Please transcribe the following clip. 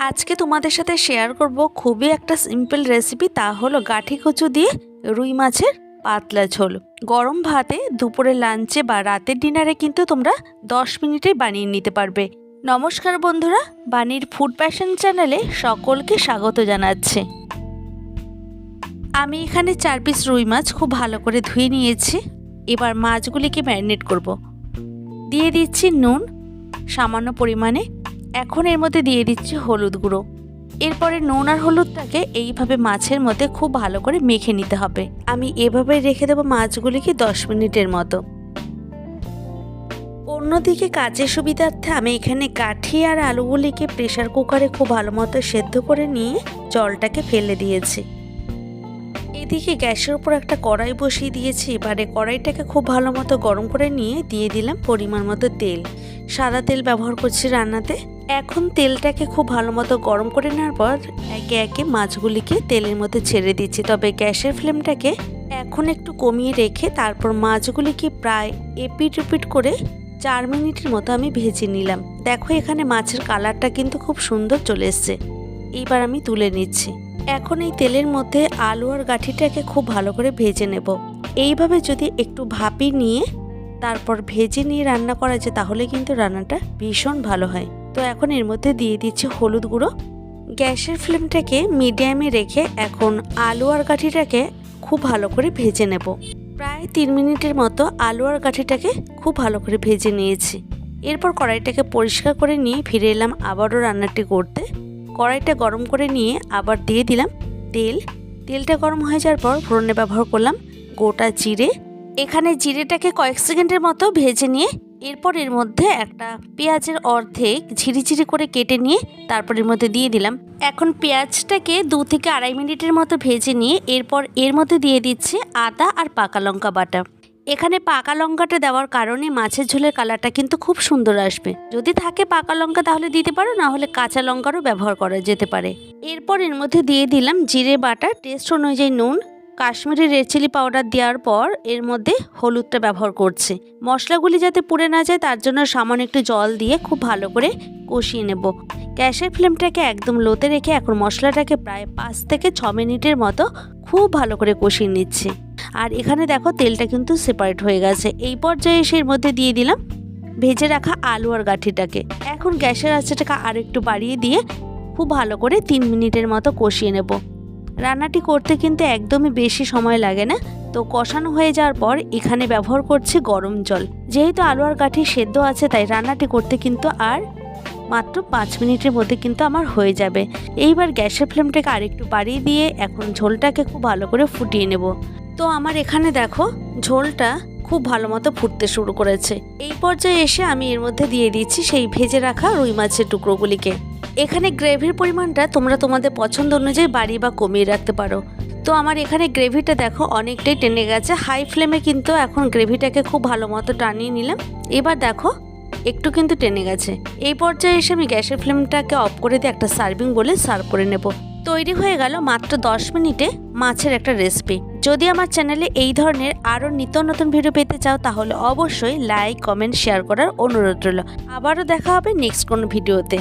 আজকে তোমাদের সাথে শেয়ার করব খুবই একটা সিম্পল রেসিপি, তা হলো গাঠি কচু দিয়ে রুই মাছের পাতলা ঝোল। গরম ভাতে, দুপুরে লাঞ্চে বা রাতের ডিনারে কিন্তু তোমরা 10 মিনিটেই বানিয়ে নিতে পারবে। নমস্কার বন্ধুরা, বানির ফুড প্যাশন চ্যানেলে সকলকে স্বাগত জানাচ্ছি। আমি এখানে 4 পিস রুই মাছ খুব ভালো করে ধুয়ে নিয়েছি। এবার মাছগুলিকে ম্যারিনেট করব। দিয়ে দিচ্ছি নুন সামান্য পরিমাণে। এখন এর মধ্যে দিয়ে দিচ্ছি হলুদ গুঁড়ো। এরপরে নুন আর হলুদটাকে এইভাবে মাছের মধ্যে খুব ভালো করে মেখে নিতে হবে। আমি এভাবে রেখে দেবো মাছগুলিকে 10 মিনিটের মতো। অন্যদিকে কাজের সুবিধার্থে আমি এখানে কাঠি আর আলুগুলিকে প্রেসার কুকারে খুব ভালো মতো সেদ্ধ করে নিয়ে জলটাকে ফেলে দিয়েছি। এদিকে গ্যাসের উপর একটা কড়াই বসিয়ে দিয়েছি। এবারে কড়াইটাকে খুব ভালো মতো গরম করে নিয়ে দিয়ে দিলাম পরিমাণ মতো তেল। সাদা তেল ব্যবহার করছি রান্নাতে। এখন তেলটাকে খুব ভালো মতো গরম করে নেওয়ার পর একে একে মাছগুলিকে তেলের মধ্যে ছেড়ে দিচ্ছি। তবে গ্যাসের ফ্লেমটাকে এখন একটু কমিয়ে রেখে তারপর মাছগুলিকে প্রায় এপিট ওপিট করে 4 মিনিটের মতো আমি ভেজে নিলাম। দেখো এখানে মাছের কালারটা কিন্তু খুব সুন্দর চলে এসছে। এইবার আমি তুলে নিচ্ছি। এখন এই তেলের মধ্যে আলু আর গাঠিটাকে খুব ভালো করে ভেজে নেব। এইভাবে যদি একটু ভাপিয়ে নিয়ে তারপর ভেজে নিয়ে রান্না করা যায় তাহলে কিন্তু রান্নাটা ভীষণ ভালো হয়। তো এখন এর মধ্যে দিয়ে দিচ্ছি হলুদ গুঁড়ো। গ্যাসের ফ্লেমটাকে মিডিয়ামে রেখে এখন আলু আর গাঠিটাকে খুব ভালো করে ভেজে নেব। প্রায় 3 মিনিটের মতো আলু আর গাঠিটাকে খুব ভালো করে ভেজে নিয়েছি। এরপর কড়াইটাকে পরিষ্কার করে নিয়ে ফিরে এলাম আবারও রান্নাটি করতে। কড়াইটা গরম করে নিয়ে আবার দিয়ে দিলাম তেল। তেলটা গরম হয়ে যাওয়ার পর ফোড়নে ব্যবহার করলাম গোটা জিরে। এখানে জিরেটাকে কয়েক সেকেন্ডের মতো ভেজে নিয়ে এরপর এর মধ্যে একটা পেঁয়াজের অর্ধেক ঝিরিঝিরি করে কেটে নিয়ে তারপর এর মধ্যে দিয়ে দিলাম। এখন পেঁয়াজটাকে 2 থেকে 2.5 মিনিটের মতো ভেজে নিয়ে এরপর এর মধ্যে দিয়ে দিচ্ছি আদা আর পাকা লঙ্কা বাটা। এখানে পাকা লঙ্কাটা দেওয়ার কারণে মাছের ঝোলের কালারটা কিন্তু খুব সুন্দর আসবে। যদি থাকে পাকা লঙ্কা তাহলে দিতে পারো, না হলে কাঁচা লঙ্কারও ব্যবহার করা যেতে পারে। এরপর এর মধ্যে দিয়ে দিলাম জিরে বাটা, টেস্ট অনুযায়ী নুন, কাশ্মীরি রেড চিলি পাউডার দেওয়ার পর এর মধ্যে হলুদটা ব্যবহার করছি। মশলাগুলি যাতে পুড়ে না যায় তার জন্য সামান্য একটু জল দিয়ে খুব ভালো করে কষিয়ে নেব। গ্যাসের ফ্লেমটাকে একদম লোতে রেখে এখন মশলাটাকে প্রায় 5 থেকে 6 মিনিটের মতো খুব ভালো করে কষিয়ে নিচ্ছি। আর এখানে দেখো তেলটা কিন্তু সেপারেট হয়ে গেছে। এই পর্যায়ে এসে এর মধ্যে দিয়ে দিলাম ভেজে রাখা আলু আর গাঠিটাকে। এখন গ্যাসের আঁচটাকে আর একটু বাড়িয়ে দিয়ে খুব ভালো করে 3 মিনিটের মতো কষিয়ে নেব। রান্নাটি করতে কিন্তু একদমই বেশি সময় লাগে না। তো কষানো হয়ে যাওয়ার পর এখানে ব্যবহার করছি গরম জল। যেহেতু আলু আর গাঠি সেদ্ধ আছে তাই রান্নাটি করতে কিন্তু আর মাত্র 5 মিনিটের মধ্যে কিন্তু আমার হয়ে যাবে। এইবার গ্যাসের ফ্লেমটাকে আরেকটু বাড়িয়ে দিয়ে এখন ঝোলটাকে খুব ভালো করে ফুটিয়ে নেব। তো আমার এখানে দেখো ঝোলটা খুব ভালো মতো ফুটতে শুরু করেছে। এই পর্যায়ে এসে আমি এর মধ্যে দিয়ে দিচ্ছি সেই ভেজে রাখা রুই মাছের টুকরোগুলিকে। এখানে গ্রেভির পরিমাণটা তোমরা তোমাদের পছন্দ অনুযায়ী বাড়িয়ে বা কমিয়ে রাখতে পারো। তো আমার এখানে গ্রেভিটা দেখো অনেকটাই টেনে গেছে। হাই ফ্লেমে কিন্তু এখন গ্রেভিটাকে খুব ভালো মতো টানিয়ে নিলাম। এবার দেখো একটু কিন্তু টেনে গেছে। এই পর্যায়ে এসে আমি গ্যাসের ফ্লেমটাকে অফ করে দিয়ে একটা সার্ভিং বলে সার্ভ করে নেব। তৈরি হয়ে গেল মাত্র 10 মিনিটে মাছের একটা রেসিপি। যদি আমার চ্যানেলে এই ধরনের আরও নিত্য নতুন ভিডিও পেতে চাও তাহলে অবশ্যই লাইক, কমেন্ট, শেয়ার করার অনুরোধ রইল। আবারও দেখা হবে নেক্সট কোনো ভিডিওতে।